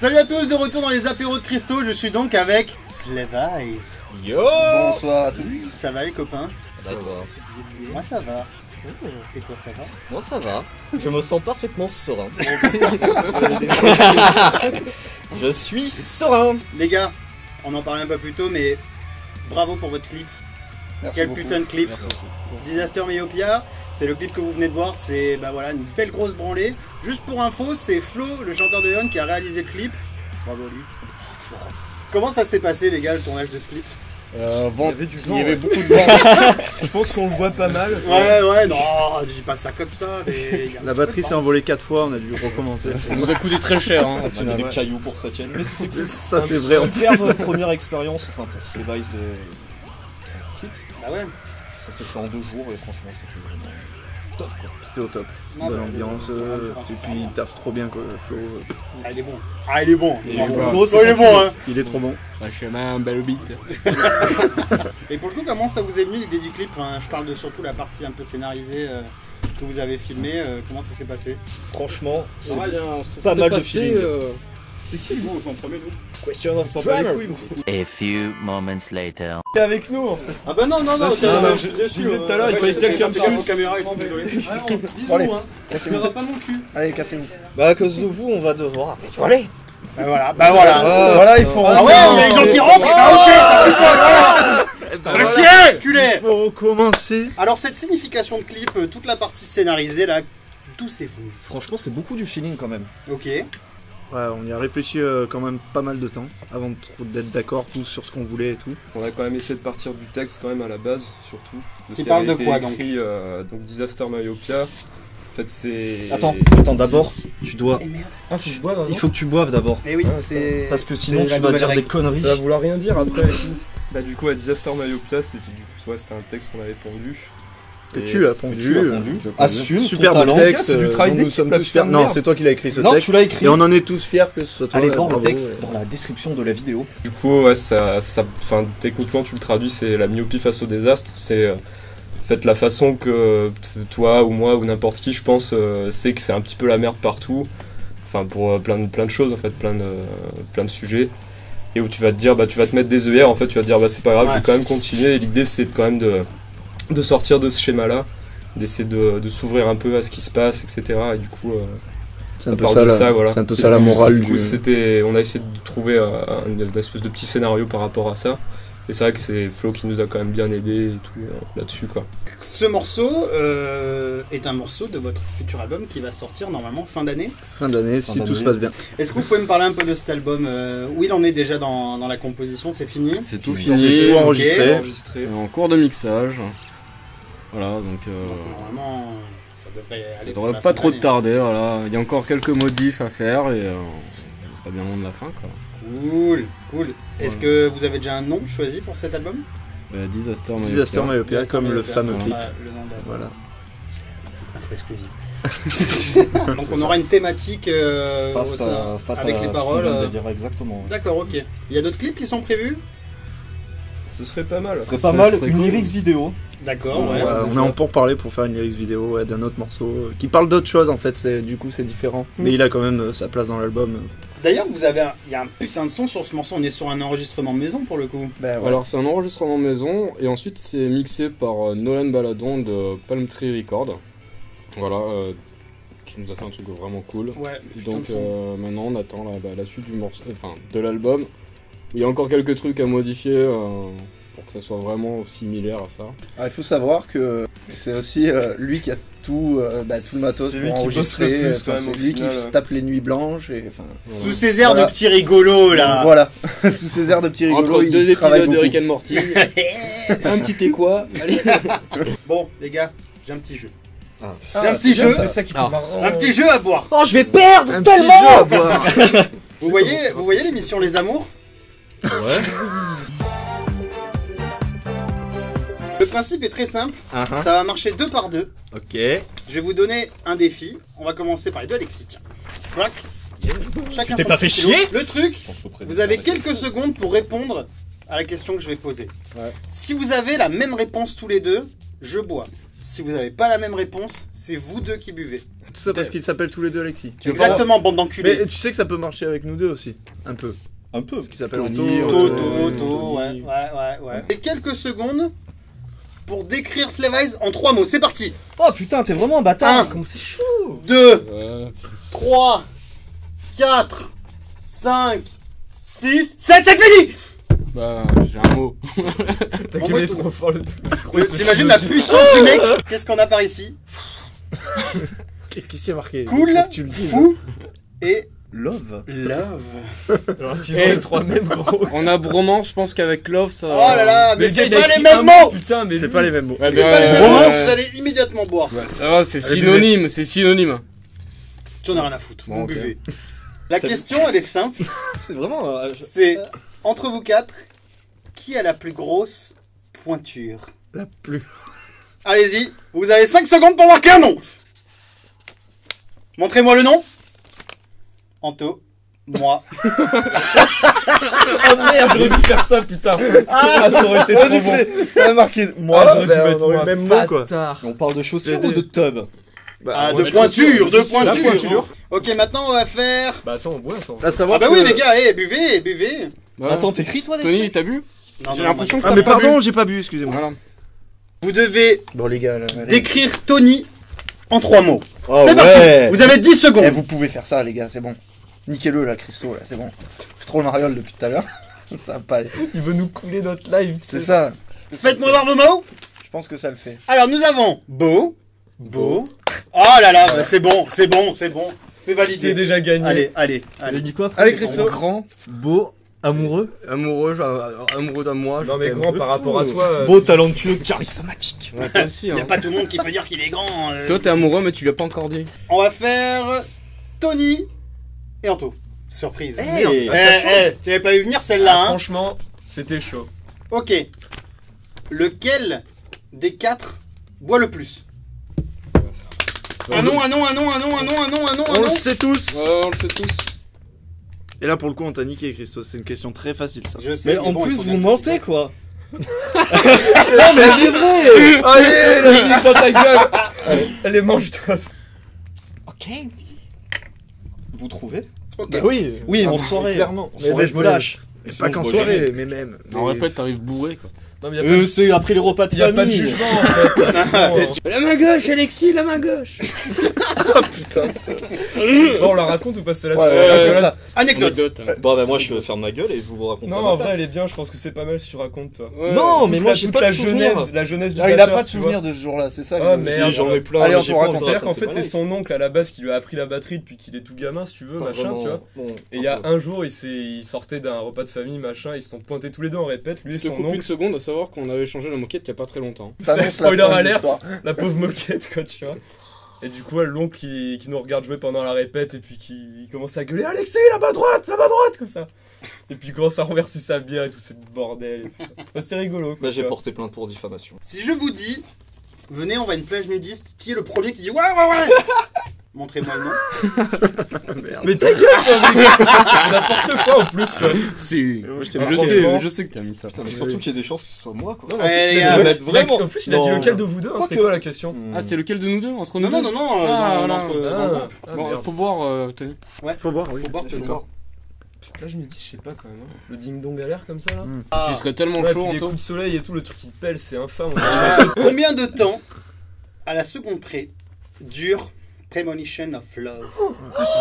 Salut à tous, de retour dans les apéros de Christo, je suis donc avec Slevice. Yo. Bonsoir à tous. Ça va les copains? Ça va. Moi ça va. Et toi ça va? Moi ça va. Je me sens parfaitement serein. Je suis serein. Les gars, on en parlait un peu plus tôt, mais bravo pour votre clip. Merci Quel beaucoup. putain de clip. Merci beaucoup. Disaster Myopia, c'est le clip que vous venez de voir, c'est bah voilà, une belle grosse branlée. Juste pour info, c'est Flo, le chanteur de Yon, qui a réalisé le clip. Bravo lui. Comment ça s'est passé les gars, le tournage de ce clip? Il y avait beaucoup de vent. Je pense qu'on le voit pas mal. Ouais, non, je dis pas ça comme ça, mais... y a un La petit batterie peu s'est de envolée 4 fois, on a dû recommencer. Ça nous a coûté très cher. Hein, au On a final. des cailloux pour que ça tienne. Mais c'était cool. Ça c'est vrai. Superbe première expérience, enfin pour ces Vice de clip. Bah ouais. Ça s'est fait en 2 jours et franchement c'était vraiment top quoi. C'était au top. Non, Bonne bah, ambiance, et puis il taffe trop bien quoi, Flo. Ah, il est bon. Ah, il est bon. Il est Bravo. bon. Flo, Flo, il est bon, hein. Il est trop bon. Vachement un bel beat. Et pour le coup, comment ça vous est venu l'idée du clip? Enfin, je parle de surtout la partie un peu scénarisée que vous avez filmée. Comment ça s'est passé? Franchement, c'est C'est pas mal de feeling. C'est qui vous en premier nous? question of drama. A few moments later. T'es avec nous. Ah bah non, je suis déçu. disais tout à l'heure, il fallait quelqu'un me sur suce. caméra et tout, désolé. Bisous, Allez, hein. Tu verras pas mon cul. Allez, cassez-vous. Bah à cause de vous on va devoir. Allez. Bah voilà. Voilà, il faut Ah ouais, il y a les gens qui rentrent. Ah ok, ça fait quoi? Voilà. Culé. Pour recommencer. Alors cette signification de clip, toute la partie scénarisée là, d'où c'est venu? Franchement c'est beaucoup du feeling quand même. Ok. Ouais, on y a réfléchi quand même pas mal de temps avant d'être d'accord tous sur ce qu'on voulait et tout. On a quand même essayé de partir du texte quand même à la base, surtout. De ce Qui qui parle avait de été quoi, écrit, donc Disaster Myopia. En fait c'est... Attends, d'abord tu dois. Eh merde. Ah, faut que je boive Il faut que tu boives d'abord. Eh oui, Ah, c'est... Parce que sinon c'est la tu vas nouvelle dire des règle. conneries. Ça va vouloir rien dire après et tout. Bah du coup à Disaster Myopia c'était c'était un texte qu'on avait pondu. Que Et tu as c'est- pondu. Assume ton Superbe talent. texte. C'est du travail dont nous d'équipe, sommes la tous putain fiers. de Non, merde. c'est toi qui l'as écrit ce Non, texte. tu l'as écrit. Et on en est tous fiers que ce soit toi. Allez ouais, voir le bravo, texte ouais. dans la description de la vidéo. Du coup, ouais, enfin, techniquement, tu le traduis, c'est la myopie face au désastre. C'est en fait la façon que toi ou moi ou n'importe qui, je pense, c'est que c'est un petit peu la merde partout. Enfin, pour plein de choses, en fait, plein de sujets. Et où tu vas te dire, bah, tu vas te mettre des œillères, en fait, tu vas te dire, bah, c'est pas grave, Ouais. je vais quand même continuer. Et l'idée, c'est quand même de sortir de ce schéma-là, d'essayer de s'ouvrir un peu à ce qui se passe, etc. Et du coup, C'est ça un peu part ça, de la- ça, voilà. c'est un peu Et ça la du coup, morale du coup, du. on a essayé de trouver une espèce de petit scénario par rapport à ça. Et c'est vrai que c'est Flo qui nous a quand même bien aidé et tout là-dessus, quoi. Ce morceau est un morceau de votre futur album qui va sortir normalement fin d'année. Fin d'année, Fin si tout d'année. se passe bien. Est-ce que vous pouvez me parler un peu de cet album? Où il en est déjà dans la composition? C'est fini? C'est tout C'est fini, tout ok. enregistré. C'est en cours de mixage. Voilà, donc Normalement, ça devrait aller. ça pour devrait la pas fin trop d'année. tarder. Voilà. Il y a encore quelques modifs à faire et pas bien loin de la fin, quoi. Cool. Est-ce que vous avez déjà un nom choisi pour cet album? Disaster Disaster Myopia. Myopia, comme le Myopia, fameux ce clip. sera le nom de Voilà. info exclusive. Donc on aura une thématique avec les paroles. Exactement. ouais. D'accord, ok. Il y a d'autres clips qui sont prévus? Ce serait pas mal. Ce serait pas mal serait une cool. lyrics vidéo. D'accord, ouais. Voilà, on est en pourparlers pour faire une lyrics vidéo ouais, d'un autre morceau qui parle d'autre chose en fait, du coup c'est différent. Mais il a quand même sa place dans l'album. D'ailleurs, il y a un putain de son sur ce morceau. On est sur un enregistrement de maison pour le coup. Alors c'est un enregistrement maison et ensuite c'est mixé par Nolan Baladon de Palm Tree Record. Voilà, qui nous a fait un truc vraiment cool. Ouais. Et donc putain de son. maintenant on attend la suite du morceau, enfin de l'album. Il y a encore quelques trucs à modifier pour que ça soit vraiment similaire à ça. Alors, il faut savoir que c'est aussi lui qui a tout le matos C'est lui pour qui bosse enregistrer. le plus, Enfin, quand même, c'est au lui final. qui se tape les nuits blanches. Et, enfin, Voilà. Sous ces airs Voilà. de petits rigolos là. Voilà, sous ces airs de petits rigolos, Entre deux il travaille épisodes de beaucoup. Rick and Morty, un petit équoi, allez. Bon, les gars, j'ai un petit jeu. Ah. J'ai un petit jeu. C'est ça qui est marrant. Un petit jeu à boire. Oh, je vais perdre Un petit jeu à boire. Vous voyez l'émission Les Amours? Ouais. Le principe est très simple. Ça va marcher 2 par 2. Ok. Je vais vous donner un défi. On va commencer par les deux, Alexis. Tiens. Crac. Chacun t'es son pas petit fait stylo. chier Le truc, vous avez quelques secondes pour répondre à la question que je vais poser. Ouais. Si vous avez la même réponse tous les deux, je bois. Si vous n'avez pas la même réponse, c'est vous deux qui buvez. Tout ça parce qu'ils s'appellent tous les deux Alexis. Exactement, bande d'enculés. Mais tu sais que ça peut marcher avec nous deux aussi, un peu. Un peu. Qui s'appelle Tony, Anto. Toto, ouais. Et quelques secondes pour décrire Slave Eyes en 3 mots. C'est parti. Oh putain, t'es vraiment un bâtard. 1, Comment c'est chaud. 2, 3, 4, 5, 6, 7, c'est fini. Bah, j'ai un mot. T'as En gueulé mode- trop fort le truc. T'imagines la puissance du mec. Qu'est-ce qu'on a par ici? Qu'est-ce qui s'est marqué? Cool, Faut que tu le dises. fou et Love. love. Alors, s'ils ont les 3 mêmes gros. On a bromance, je pense qu'avec Love, ça. Oh là là, mais le gars, c'est il a pas les écrit mêmes un mots. Putain, mais C'est lui- pas les mêmes mots. Ouais, C'est pas les mêmes bah, mots, vous allez immédiatement boire. bah, ça va, c'est Allez, synonyme, c'est synonyme. J'en ai rien à foutre, Bon, vous ok. buvez. La question, elle est simple. C'est vraiment. C'est entre vous quatre, qui a la plus grosse pointure? La plus. Allez-y, vous avez 5 secondes pour marquer un nom. Montrez-moi le nom. Anto, moi. Oh merde, j'aurais dû faire ça, putain. Ah, ça aurait été trop bon. T'as marqué moi, Ah, j'aurais dû ben, mettre on aurait moi. le même mot quoi. Bâtard. On parle de chaussures Mais- ou de tub? Ah, ouais, de pointure, de La pointure. pointure. Ok, maintenant on va faire... Bah attends, ouais, attends. À savoir Ah bah que- oui les gars, buvez, buvez. Bah, Attends, t'écris toi des Tony, trucs? t'as bu? Non, J'ai non, l'impression que Ah t'as mais pas pardon, bu. j'ai pas bu, excusez-moi. Voilà. Vous devez Bon les gars, là, allez. décrire Tony en 3 mots. Oh C'est parti. Vous avez 10 secondes. Eh, vous pouvez faire ça, les gars, c'est bon. Niquez-le là, Christo, là, c'est bon. Fais trop le mariole depuis tout à l'heure. Ça va pas aller. Il veut nous couler notre live. C'est ça, Faites-moi voir vos mots. je pense que ça le fait. Alors nous avons beau. Oh là là, bah, c'est bon. C'est C'est validé. déjà gagné. Allez. dit quoi? Allez, Christo. Grand, Beau, amoureux, amoureux, amoureux de moi. Non je mais t'aime. grand par rapport à toi. beau, talentueux, charismatique. Ouais, toi aussi, Il n'y a hein. pas tout le monde qui peut dire qu'il est grand. Toi, t'es amoureux, mais tu l'as pas encore dit. On va faire Tony et Anto. Surprise. Hey. J'avais pas vu venir celle-là. Hein. Franchement, c'était chaud. Ok. Lequel des 4 boit le plus? Un nom. On le sait tous. Ouais, on le sait tous. Et là pour le coup on t'a niqué Christo, c'est une question très facile ça. Je sais, Mais en bon, il plus, faut vous bien mentez quoi. Non mais c'est vrai. Allez, la vie dans ta gueule. Allez, mange-toi. Ok. Vous trouvez? Ok. Bah oui. Oui, Ah, en mais soirée. clairement. En soirée, je me lâche. Mais Sinon, pas je qu'en bois soirée, jamais. mais même. En répète, t'arrives bourré, quoi. Non mais y a pas, C'est après les repas de y a pas de famille. jugement en fait. La main gauche, Alexis, la main gauche. Bon, on la raconte ou pas celle-là Ouais, là Anecdote. Bon, bah moi je vais faire ma gueule et vous vous racontez. Non, à ma en place. vrai, elle est bien. Je pense que c'est pas mal si tu racontes toi. Ouais. Non, mais Toute moi la- j'ai toute pas la de souvenir. jeunesse du Alors, il a batteur, pas de tu souvenir vois. de ce jour-là, c'est ça Ah, le- merde. Si, j'en ai plein. Allez, mais on j'ai te pas raconte. envie C'est-à-dire de qu'en fait, raconter, c'est son oncle à la base qui lui a appris la batterie depuis qu'il est tout gamin, si tu veux, voilà. machin, Pas tu vois. vraiment. Bon, Et il y a un jour, il sortait d'un repas de famille, machin, ils se sont pointés tous les deux en répète, lui et Je te son coupe une oncle. seconde à savoir qu'on avait changé la moquette il y a pas très longtemps. Ça annonce la Spoiler fin de alerte, l'histoire. la pauvre moquette, quoi, tu vois. Et du coup, l'oncle qui nous regarde jouer pendant la répète et puis qui commence à gueuler Alexis, là-bas à droite, comme ça. Et puis il commence à renverser sa bière et tout, c'est bordel. Bah, c'était rigolo. quoi, Bah tu j'ai vois. porté plainte pour diffamation. Si je vous dis, venez, on va à une plage nudiste, qui est le premier qui dit ouais. Montrez-moi le nom. Mais ta gueule, toi, mec. N'importe quoi en plus, quoi. Si. Moi, je t'ai Je marqué. sais, franchement. je sais que t'as mis ça. Putain, mais surtout qu'il y ait des chances que ce soit moi quoi. Non, en Ouais, plus, les il gars, a dit- vous êtes vraiment- en plus, il a dit Non. lequel de vous deux, hein, Quoi c'était que- quoi la question Ah, c'est lequel de nous deux entre nous Non, deux non, Ah, dans voilà. le groupe. Ah, Bon, merde. faut boire, Tony. Faut boire, oui. Faut boire, D'accord. toujours. Là, je me dis, je sais pas quand même. hein. Le ding-dong à l'air comme ça, là. Ah. Tu serais tellement Ouais, chaud, puis les Anto. coups de soleil et tout, le truc qui pèle, c'est infâme. Combien de temps, à la seconde près, dure Premonition of Love?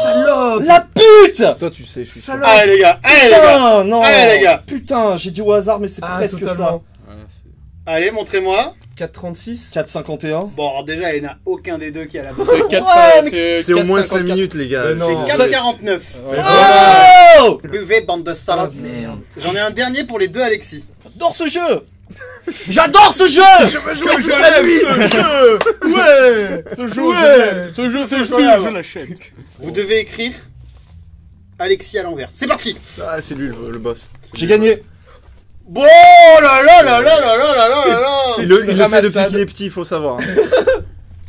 Salope! La pute! Toi tu sais, je suis sûr. Salope! Allez les gars, Putain, non! Allez, les gars. Putain, j'ai dit au hasard, mais c'est Ah, presque totalement. Ouais, c'est- Allez, montrez-moi. 4,36 ça. 4,51. Bon, alors déjà, il n'y en a aucun des deux qui a la bonne. C'est 4, C'est au moins 5 minutes les gars. non. C'est 4,49. Ouais, Oh! Buvez, bande de salopes. Merde. J'en ai un dernier pour les deux Alexis. J'adore ce jeu! J'adore ce jeu! Que je l'aime, ce jeu. Ouais! Ce jeu, c'est le Voilà. je l'achète. Vous devez écrire Alexis à l'envers. C'est parti. Ah c'est lui le boss. J'ai gagné! Bon là là là là là là là là là. Il le fait depuis ramassade. qu'il est petit, il faut savoir. hein.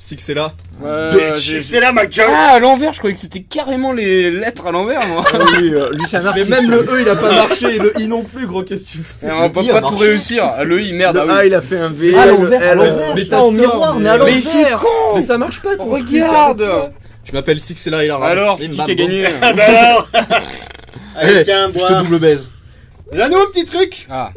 Sixella. C'est là ma gueule. Ah, à l'envers, je croyais que c'était carrément les lettres à l'envers, moi. Lui, c'est un Mais artiste. même le E il a pas marché, et le I non plus, gros, qu'est-ce que tu fais? Et on peut pas tout réussir. Ah, le I, merde. Le Ah A, oui. il a fait un V. À le l'envers, à L, l'envers. mais Putain, en t'as tort, miroir, mais- mais à Mais il fait l'envers. con. Mais ça marche pas ton truc. Regarde. Je m'appelle Sixella et la rame. Alors, c'est qui qui a gagné? Ah bah alors. Allez, Eh, tiens, je bois. te double baise. J'ai un nouveau petit truc. Ah.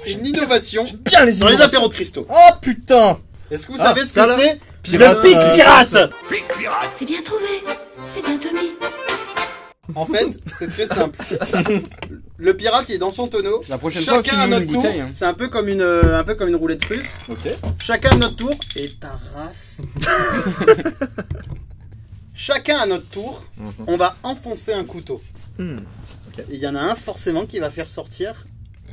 Une innovation Bien les dans les innovations. apéros de Christo. Oh putain. Est-ce que vous Ah, savez ce ça, que là. c'est? Pirate, Le tic pirate. C'est bien trouvé. C'est bien Tommy. En fait, c'est très simple. Le pirate, il est dans son tonneau. La prochaine fois, Chacun à file-nous notre une tour. bouteille. Hein. C'est un peu comme une roulette russe. Ok. Chacun à notre tour. Et ta race. Chacun à notre tour, on va enfoncer un couteau. Ok. Il y en a un forcément qui va faire sortir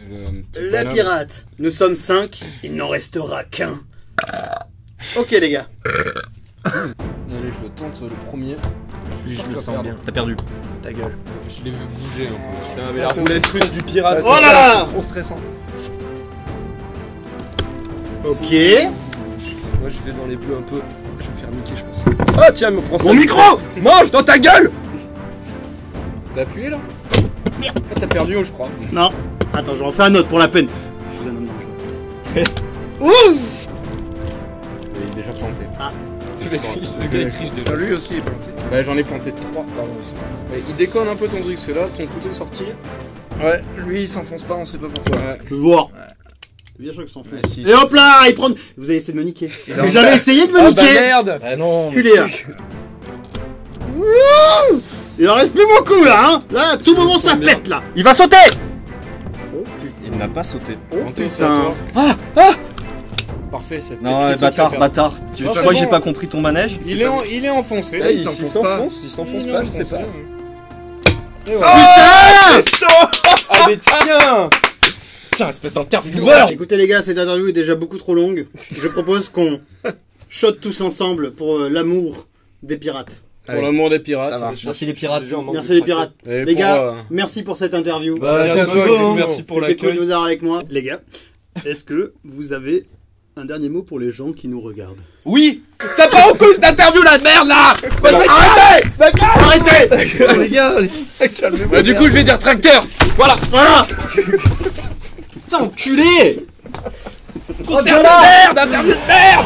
Le la pirate. Nous sommes 5, il n'en restera qu'un. Ok les gars. Allez, je tente le premier. Je le sens bien. T'as perdu. Ta gueule. Je l'ai vu bouger un peu. Putain, mais la roulette russe du pirate. Oh là là. C'est trop stressant. Ok. Moi je vais dans les bleus un peu. Je vais me faire niquer, je pense. Ah tiens, me prends ça. Mon micro. Mange dans ta gueule. T'as appuyé là? Merde. Ah, t'as perdu, je crois. Non. Attends, je refais un autre pour la peine. Je suis un homme dangereux. Ouh. Il est déjà planté. Le gars il triche déjà. Lui aussi est planté. Bah, j'en ai planté 3. Il déconne un peu ton truc, c'est là, ton couteau est sorti. Ouais, lui il s'enfonce pas, on sait pas pourquoi. Ouais. Je veux voir. Bien sûr qu'ils s'en foutent. Ouais, si. Et hop là, ils prennent. Vous avez essayé de me niquer. Il a- Vous avez essayé de me Ah bah niquer. merde. Ah non. Culé. Hein. Ouh. Il en reste plus beaucoup là, hein. Là, tout le monde ça bien. pète là. Il va sauter. Oh Il n'a pas sauté. Planté, c'est putain. à toi. Parfait, c'est Non, peut-être bâtard, Christo qui a perdu. bâtard. Tu Non, c'est crois que j'ai bon. pas compris ton manège? Il est enfoncé. Là, il s'enfonce s'enfonce Il est pas, je sais enfoncé. pas. Et voilà. Putain. Ah mais tiens. Tiens, espèce d'intervieweur. Écoutez les gars, cette interview est déjà beaucoup trop longue. Je propose qu'on shot tous ensemble pour l'amour des pirates. Pour l'amour des pirates. Ça marche. Merci les pirates. Merci les pirates. Et Les pour, gars, merci pour cette interview. Bah, Tiens, tiens, toi, toujours, hein. merci pour C'était cool de l'accueil. vous avoir avec moi. Les gars, est-ce que vous avez un dernier mot pour les gens qui nous regardent? Oui. Ça part en cause d'interview la merde là. Arrêtez. Arrêtez. Les gars, Calmez-vous. Bah, du coup, je vais dire tracteur. Voilà. Putain, enculé. Concert de merde, interview de merde.